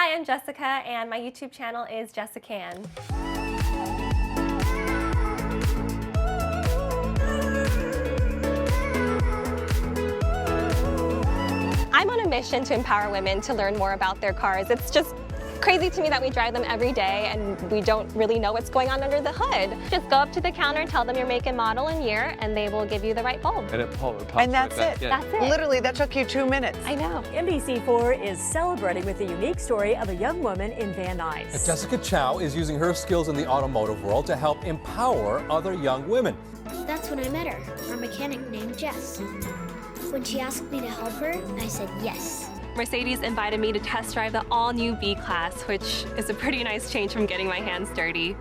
Hi, I'm Jessica, and my YouTube channel is Jessicann. I'm on a mission to empower women to learn more about their cars. It's just crazy to me that we drive them every day and we don't really know what's going on under the hood. Just go up to the counter, tell them your make and model and year, and they will give you the right bulb. And it pops And that's right it. there. Yeah. That's it. Literally, that took you 2 minutes. I know. NBC4 is celebrating with the unique story of a young woman in Van Nuys. Jessica Chow is using her skills in the automotive world to help empower other young women. That's when I met her, our mechanic named Jess. When she asked me to help her, I said yes. Mercedes invited me to test drive the all-new B-Class, which is a pretty nice change from getting my hands dirty.